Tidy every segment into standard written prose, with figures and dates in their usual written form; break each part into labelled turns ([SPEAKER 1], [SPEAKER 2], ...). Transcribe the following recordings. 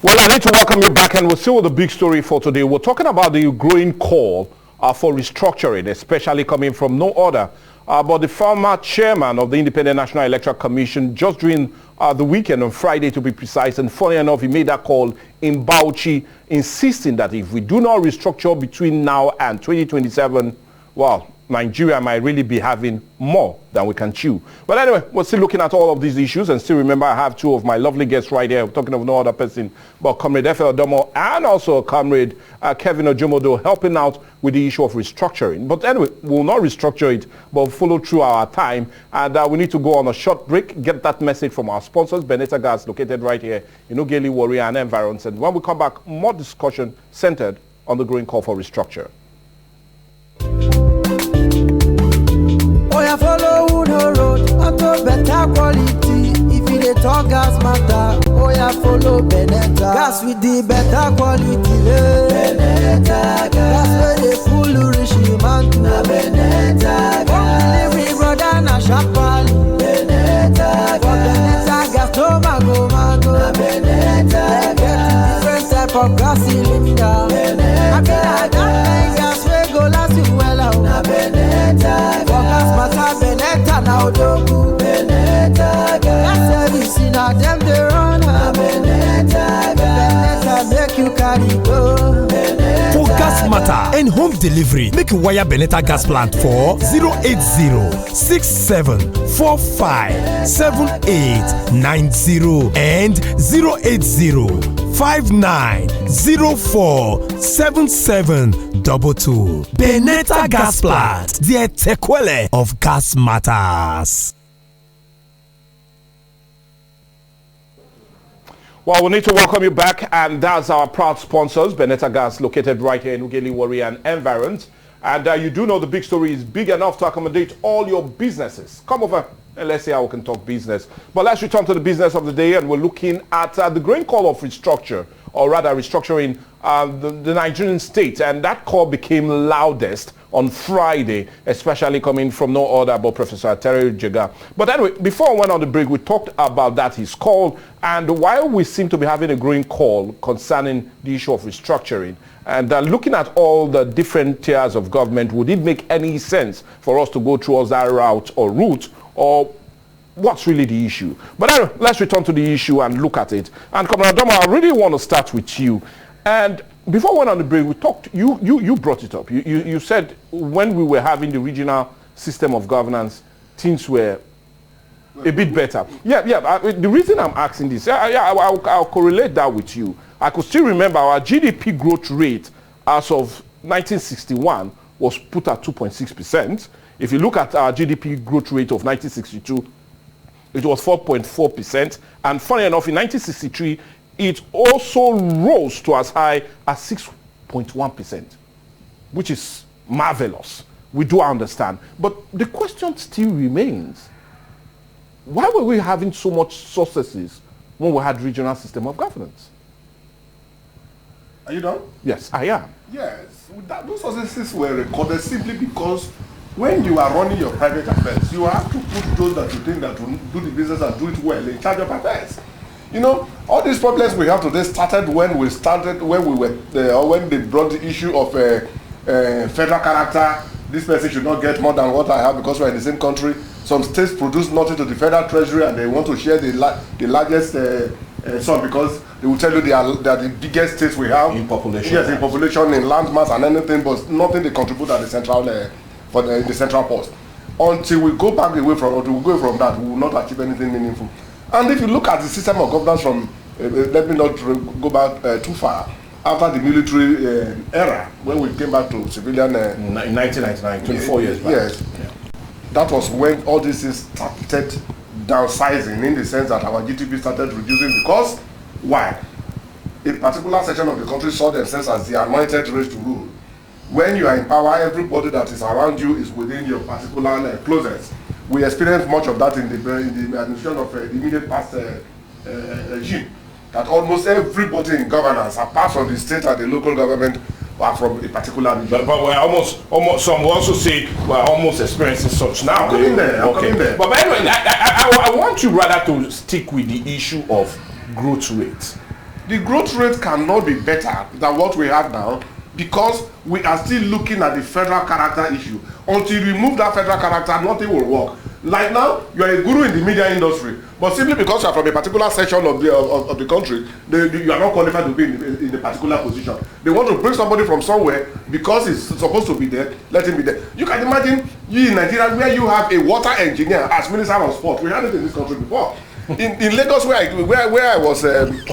[SPEAKER 1] Well, I need to welcome you back, and we'll see what the big story for today. We're talking about the growing call for restructuring, especially coming from no other but the former chairman of the Independent National Electoral Commission just during the weekend on Friday, to be precise. And funny enough, he made that call in Bauchi, insisting that if we do not restructure between now and 2027, well, Nigeria might really be having more than we can chew. But anyway, we're still looking at all of these issues, and still remember I have two of my lovely guests right here. I'm talking of no other person but Comrade Efe Odomo and also Comrade Kevin Ojomodo, helping out with the issue of restructuring. But anyway, we'll not restructure it, but follow through our time. And we need to go on a short break, get that message from our sponsors, Benetta Gas, located right here in Ughelli, Warrior and environs. And when we come back, more discussion centered on the growing call for restructure.
[SPEAKER 2] Follow the road, auto better quality. If you dey talk gas matter, oh yeah, follow Benetta. Gas with the better quality. Benetta gas where they full rich man to. Benetta gas. Delivery brother na sharply. Benetta gas. For Benetta gas, no mango. Benetta gas. Different type of gas cylinder. Benetta gas where go last you well out. Benetta gas. Benetta now dogu. Benetta gas service now them they run. Benetta make you carry go.
[SPEAKER 3] For gas matter and home delivery, make you wire Benetta gas plant for 080-6745-7890 and 080-5904-7722. Benetta gas plant, the tequile of gas matters.
[SPEAKER 1] Well, we need to welcome you back, and that's our proud sponsors, Benetta Gas, located right here in Ughelli, Warrior and environs. And you do know the big story is big enough to accommodate all your businesses. Come over and let's see how we can talk business. But let's return to the business of the day, and we're looking at the growing call of restructure, or rather restructuring the Nigerian state. And that call became loudest on Friday, especially coming from no other but Professor Terry Jega. But anyway, before I went on the break, we talked about that, his call, and while we seem to be having a growing call concerning the issue of restructuring, and looking at all the different tiers of government, would it make any sense for us to go towards that route, or what's really the issue? But anyway, let's return to the issue and look at it. And Comrade Adama, I really want to start with you. And before we went on the break, we talked, you brought it up. You said when we were having the regional system of governance, things were a bit better. The reason I'm asking this, I'll correlate that with you. I could still remember our GDP growth rate as of 1961 was put at 2.6%. If you look at our GDP growth rate of 1962, it was 4.4%. And funny enough, in 1963, it also rose to as high as 6.1%, which is marvelous. We do understand. But the question still remains, why were we having so much successes when we had regional system of governance?
[SPEAKER 4] Are you done?
[SPEAKER 1] Yes, I am.
[SPEAKER 4] Yes. Those successes were recorded simply because when you are running your private affairs, you have to put those that you think that will do the business and do it well in charge of affairs. You know, all these problems we have today started when we when they brought the issue of federal character. This person should not get more than what I have because we're in the same country. Some states produce nothing to the federal treasury and they want to share the largest sum because they will tell you they are the biggest states we have.
[SPEAKER 1] In population.
[SPEAKER 4] Yes, in population, in land mass and anything, but nothing they contribute at the central for the central post. Until we go back away from, until we go from that, we will not achieve anything meaningful. And if you look at the system of governance from, let me not go back too far, after the military era, when we came back to civilian...
[SPEAKER 1] in 1999, 24 years back.
[SPEAKER 4] Yes. Yeah. That was when all this is started downsizing, in the sense that our GDP started reducing because, why? A particular section of the country saw themselves as the anointed race to rule. When you are in power, everybody that is around you is within your particular closet. We experienced much of that in the administration of the immediate past regime. That almost everybody in governance, apart from the state and the local government, are from a particular region.
[SPEAKER 1] But we're almost, some will also say we're almost experiencing such now.
[SPEAKER 4] I'm coming there.
[SPEAKER 1] But anyway, I want you rather to stick with the issue of growth rate.
[SPEAKER 4] The growth rate cannot be better than what we have now because we are still looking at the federal character issue. Until you remove that federal character, nothing will work. Like now, you are a guru in the media industry, but simply because you are from a particular section of the country, you are not qualified to be in a particular position. They want to bring somebody from somewhere because he's supposed to be there, let him be there. You can imagine you in Nigeria where you have a water engineer as Minister of Sport. We had it in this country before. In Lagos, where I was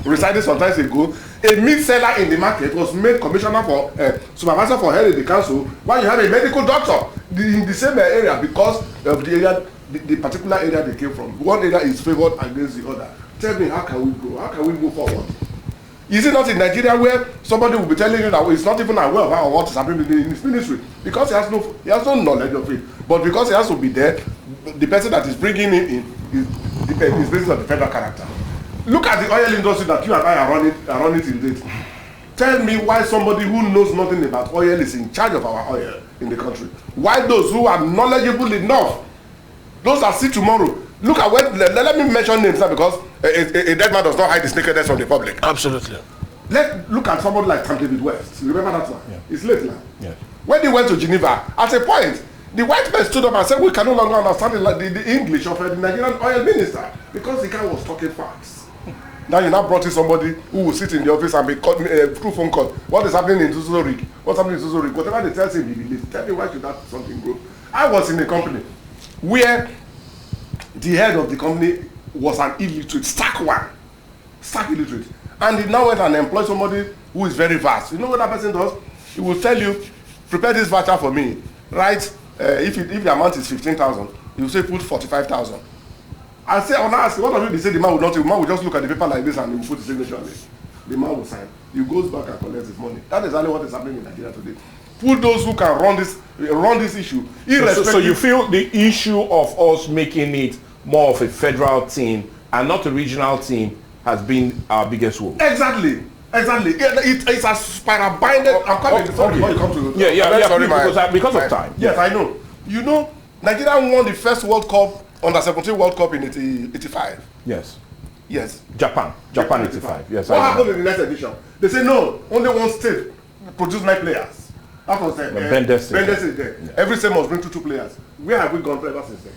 [SPEAKER 4] residing some time ago, a meat seller in the market was made commissioner for supervisor for health in the council, while you have a medical doctor in the same area because of the area, the particular area they came from. One area is favored against the other. Tell me, how can we grow? How can we move forward? Is it not in Nigeria where somebody will be telling you that he's not even aware of what is happening in his ministry because he has no knowledge of it, but because he has to be there, the person that is bringing him in is based on the federal character. Look at the oil industry that you and I are running till date. Tell me why somebody who knows nothing about oil is in charge of our oil in the country. Why those who are knowledgeable enough, those that see tomorrow. Look at when, let me mention names now because a dead man does not hide his nakedness from the public.
[SPEAKER 5] Absolutely.
[SPEAKER 4] Look at somebody like Sam David West. You remember that one?
[SPEAKER 1] Yeah.
[SPEAKER 4] It's late now.
[SPEAKER 1] Yeah.
[SPEAKER 4] When he went to Geneva, at a point, the white man stood up and said, we can no longer understand the English of the Nigerian oil minister because the guy was talking facts. Now you now brought in somebody who will sit in the office and be through phone call. What is happening in Tuzorik? What's happening in Tuzorik? Whatever they tell him, he believes. Tell me why should that something grow? I was in a company where the head of the company was an illiterate, stark illiterate. And he now went and employed somebody who is very vast. You know what that person does? He will tell you, prepare this voucher for me. Right? If the amount is 15,000, he will say put 45,000. I say, I ask, what of you? They say the man will not. The man will just look at the paper like this and he will put his signature on it. The man will sign. He goes back and collects his money. That is exactly what is happening in Nigeria today. Put those who can run this issue.
[SPEAKER 1] So you feel the issue of us making it more of a federal team and not a regional team has been our biggest woe?
[SPEAKER 4] Exactly. It's a spiral binded. I'm coming before you come to.
[SPEAKER 1] Because of time.
[SPEAKER 4] Yes, I know. You know, Nigeria won the first World Cup, under-17 World Cup in 85.
[SPEAKER 1] Yes.
[SPEAKER 4] Japan
[SPEAKER 1] 85. Yes.
[SPEAKER 4] What happened in the next edition? They say no, only one state produced 9 players. That was there.
[SPEAKER 1] Benders
[SPEAKER 4] is there. Yeah. Every state must bring 2 players. Where have we gone ever since then?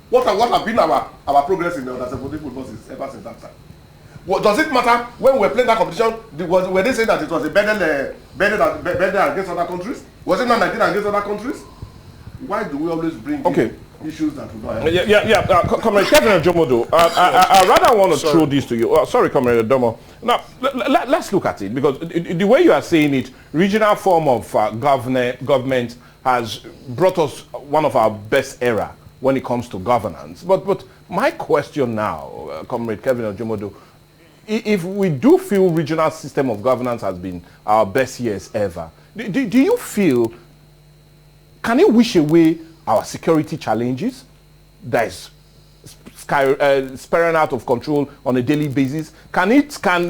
[SPEAKER 4] What have been our progress in the under-17 football ever since that time? What does it matter when we were playing that competition? Were they saying that it was a better against other countries? Was it not Nigeria against other countries? Why do we always bring issues that we don't have?
[SPEAKER 1] Comrade Kevin Jomodo, I rather want to throw this to you. Sorry, Comrade Domo. Now, let's look at it, because the way you are saying it, regional form of government has brought us one of our best era when it comes to governance. But my question now, Comrade Kevin Jomodo, if we do feel regional system of governance has been our best years ever, do you feel, can it wish away our security challenges that is spiraling out of control on a daily basis? Can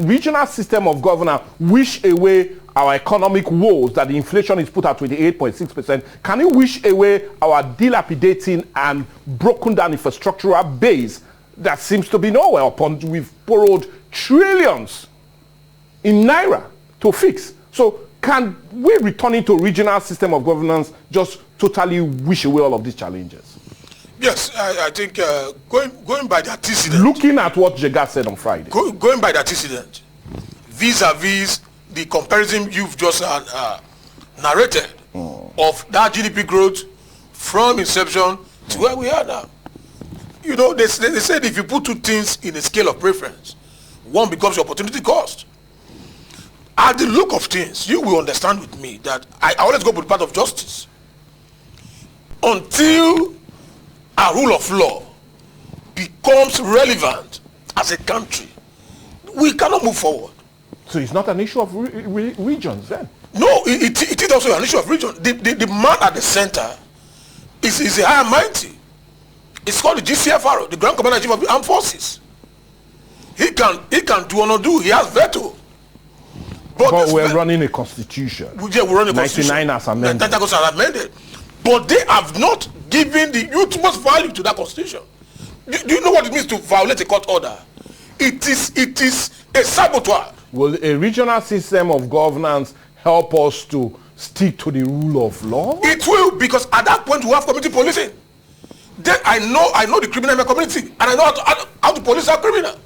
[SPEAKER 1] regional system of governance wish away our economic woes that the inflation is put at 28.6%? Can it wish away our dilapidating and broken down infrastructural base that seems to be nowhere upon we've borrowed trillions in naira to fix? So can we returning to regional system of governance just totally wish away all of these challenges?
[SPEAKER 5] Yes, I think going by the antecedent.
[SPEAKER 1] Looking at what Jega said on Friday.
[SPEAKER 5] Going by the antecedent, vis-a-vis the comparison you've just narrated of that GDP growth from inception to where we are now. You know, they said if you put 2 things in a scale of preference, one becomes your opportunity cost. At the look of things, you will understand with me that I always go with the part of justice. Until a rule of law becomes relevant as a country, we cannot move forward.
[SPEAKER 1] So it's not an issue of regions then?
[SPEAKER 5] No, it is also an issue of region. The man at the center is a high and mighty. It's called the GCFR, the Grand Commander-in-Chief of the Armed Forces. He can do or not do. He has veto.
[SPEAKER 1] But we're running a constitution.
[SPEAKER 5] Yeah, we're running a
[SPEAKER 1] 99 as amended.
[SPEAKER 5] 99 as amended. But they have not given the utmost value to that constitution. Do you know what it means to violate a court order? It is a saboteur.
[SPEAKER 1] Will a regional system of governance help us to stick to the rule of law?
[SPEAKER 5] It will, because at that point we have community policing. Then I know the criminal in my community, and I know how to police our criminal.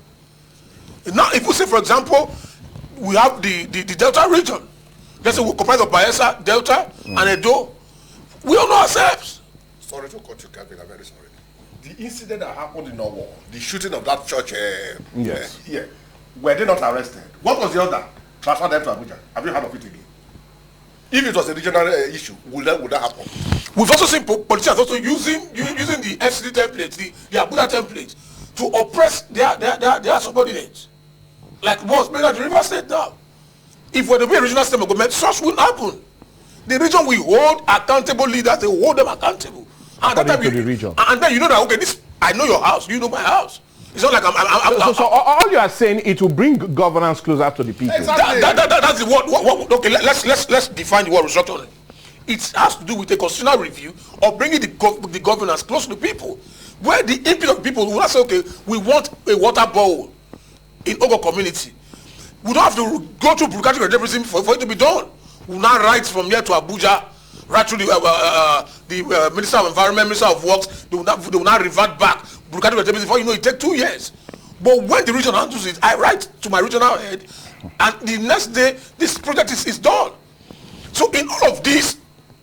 [SPEAKER 5] Now, if we say, for example, we have the Delta region, let's say we comprise of Bayelsa, Delta, and Edo. We all know ourselves.
[SPEAKER 4] Sorry to cut you, Kevin. I'm very sorry. The incident that happened in Owo, the shooting of that church,
[SPEAKER 1] Yes.
[SPEAKER 4] were they not arrested? What was the order? Transfer them to Abuja. Have you heard of it again? If it was a regional issue, would that happen?
[SPEAKER 5] We've also seen politicians also using the FCD template, the Abuja template, to oppress their subordinates. Like what's made at the River State now. If we're to be a regional system of government, such will happen. The region will hold accountable leaders, they will hold them accountable. And
[SPEAKER 1] According to the region.
[SPEAKER 5] And then you know that, okay, I know your house, you know my house. It's not like
[SPEAKER 1] So all you are saying, it will bring governance closer to the people.
[SPEAKER 4] Exactly.
[SPEAKER 5] That's the word. Okay, let's define the word restructuring. It has to do with a constitutional review of bringing the governance close to the people, where the input of people will not say, okay, we want a water bowl in Ogo community. We don't have to go through bureaucratic representative for it to be done. We will now write from here to Abuja, right through the Minister of Environment, Minister of Works. They will now revert back bureaucratic representative. Before you know, it takes 2 years. But when the region handles it, I write to my regional head, and the next day this project is done. So in all of this,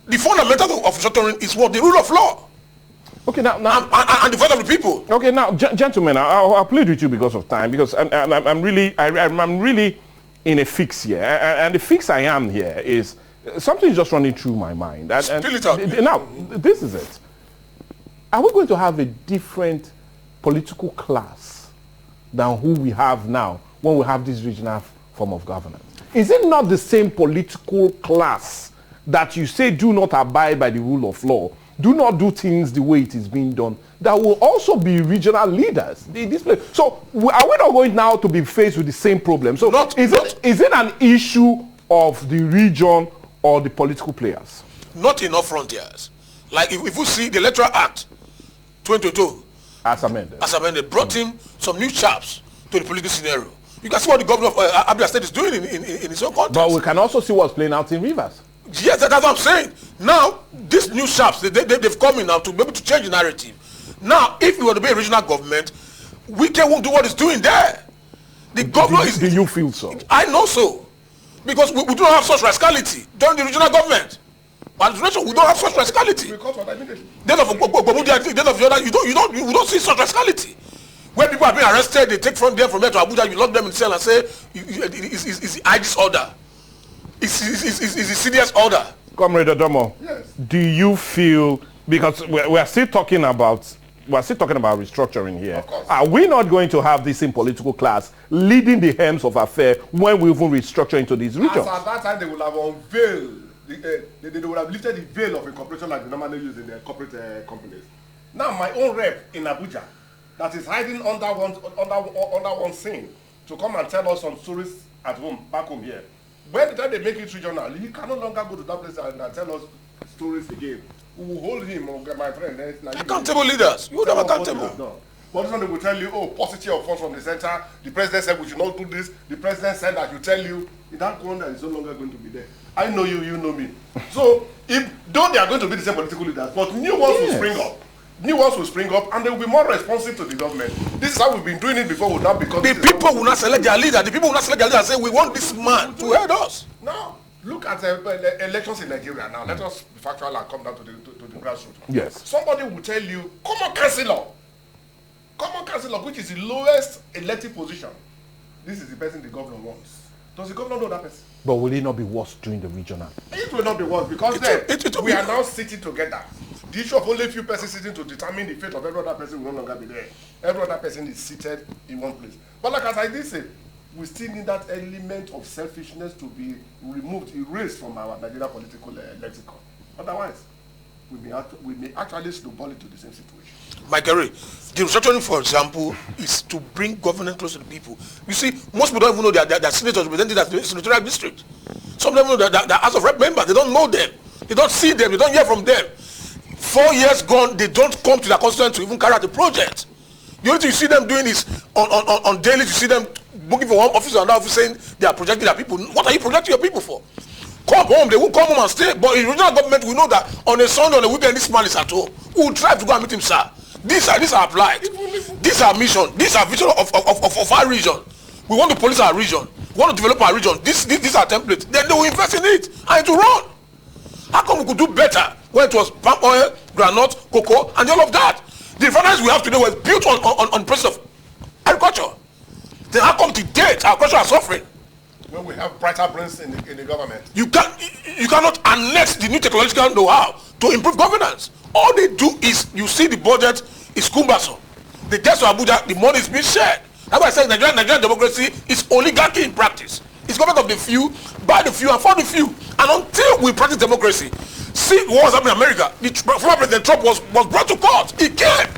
[SPEAKER 5] the fundamental of restructuring is what? The rule of law.
[SPEAKER 1] Okay, now
[SPEAKER 5] and the voice of the people.
[SPEAKER 1] Okay, now, gentlemen, I'll plead with you because of time, because I'm really in a fix here, and the fix I am here is something is just running through my mind.
[SPEAKER 5] Spill it out.
[SPEAKER 1] Now, this is it. Are we going to have a different political class than who we have now when we have this regional form of governance? Is it not the same political class that you say do not abide by the rule of law, do not do things the way it is being done, that will also be regional leaders? So are we not going now to be faced with the same problem? So is it an issue of the region or the political players?
[SPEAKER 5] Not enough frontiers. Like if you see the Electoral Act 2022
[SPEAKER 1] as amended
[SPEAKER 5] brought in some new chaps to the political scenario. You can see what the governor of Abia State is doing in his own context.
[SPEAKER 1] But we can also see what's playing out in Rivers.
[SPEAKER 5] Yes, that's what I'm saying. Now, these new chaps, they've come in now to be able to change the narrative. Now, if we were to be a regional government, we won't do what it's doing there. The governor is...
[SPEAKER 1] Do you feel so?
[SPEAKER 5] I know so. Because we don't have such rascality during the regional government. But we don't have such rascality.
[SPEAKER 4] Because what I mean is...
[SPEAKER 5] Then of the other, you don't see such rascality. When people are being arrested, they take from there to Abuja, you lock them in cell and say, it's the IG's order. It's the CDS order.
[SPEAKER 1] Comrade Odomo,
[SPEAKER 4] yes.
[SPEAKER 1] Do you feel, because we're still talking about restructuring here, are we not going to have this same political class leading the helms of affairs when we even restructure into these regions?
[SPEAKER 4] As at that time, they will have unveiled, they would have lifted the veil of a corporation like they normally use in their corporate companies. Now, my own rep in Abuja, that is hiding under one scene to come and tell us some stories at home, back home here. When the time they make it regional, he can no longer go to that place and tell us stories again. We will hold him, my friend.
[SPEAKER 5] Accountable leaders. You would have accountable.
[SPEAKER 4] No. But this one they will tell you, oh, positive of funds from the center. The president said we should not do this. The president said I should tell you. That one that is no longer going to be there. I know you, you know me. So, though they are going to be the same political leaders, but new ones will spring up. New ones will spring up and they will be more responsive to the government. This is how we've been doing it before. Will not become.
[SPEAKER 5] The people will not select their leader. The people will not select their leader and say, we want this man to head us.
[SPEAKER 4] Now, look at elections in Nigeria now. Let us be factual and come down to the grassroots.
[SPEAKER 1] Yes.
[SPEAKER 4] Somebody will tell you, common councillor, which is the lowest elective position. This is the person the governor wants. Does the governor know that person?
[SPEAKER 1] But will it not be worse during the regional?
[SPEAKER 4] It will not be worse because we are now sitting together. The issue of only a few persons sitting to determine the fate of every other person will no longer be there. Every other person is seated in one place. But like as I did say, we still need that element of selfishness to be removed, erased from our Nigerian political lexicon. Otherwise, we may actually snowball into the same situation.
[SPEAKER 5] Michael Ray, the restructuring, for example, is to bring governance close to the people. You see, most people don't even know that senators representing that senatorial district. Some of them know that House of Rep members, they don't know them. They don't see them, they don't hear from them. 4 years gone, they don't come to their constituents to even carry out the project. The only thing you see them doing is on daily, you see them looking for one office and another office saying they are projecting their people. What are you projecting your people for? Come home, they won't come home and stay. But in regional government, we know that on a Sunday, on a weekend, this man is at home. We will try to go and meet him, sir. These are applied. These are mission. These are vision of our region. We want to police our region. We want to develop our region. These are templates. Then they will invest in it and it will run. How come we could do better when it was palm oil, groundnut, cocoa, and all of that? The refineries we have today was built on the process of agriculture. Then how come to date our culture are suffering?
[SPEAKER 4] When we have brighter brains in the government.
[SPEAKER 5] You cannot annex the new technological know-how to improve governance. All they do is, you see the budget is cumbersome. The test of Abuja, the money is being shared. That's why I say Nigerian democracy is oligarchy in practice. It's government of the few, by the few, and for the few. And until we practice democracy, see what was happening in America. The former President Trump was brought to court. He came.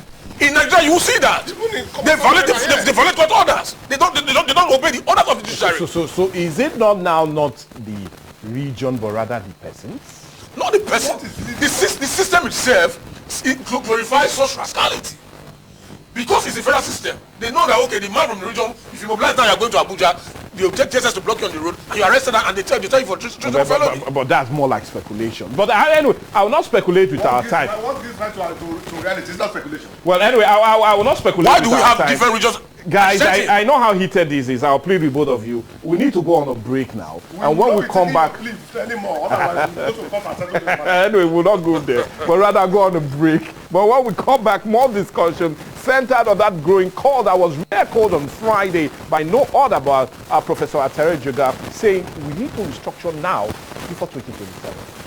[SPEAKER 5] In Nigeria, you will see that they violate court orders. They don't obey the orders of the judiciary.
[SPEAKER 1] So is it not the region, but rather the persons?
[SPEAKER 5] Not the person. The system itself, it glorifies such rascality. Because it's a federal system. They know that, okay, the man from the region, if you mobilize now, you are going to Abuja, they'll take cases to block you on the road, and you are arrested, and they tell you for treason of felony.
[SPEAKER 1] But that's more like speculation. But anyway, I will not speculate with our time.
[SPEAKER 4] What gives rise to reality? It's not speculation.
[SPEAKER 1] Well, anyway, I will not speculate.
[SPEAKER 5] Why do we have different regions?
[SPEAKER 1] Guys, I know how heated this is. I'll plead with both of you. We need to go on a break now. And when we come back... Anyway, we'll not go there. But rather go on a break. But when we come back, more discussion centered on that growing call that was echoed on Friday by no other but Professor Atere Joga, saying we need to restructure now before 2027.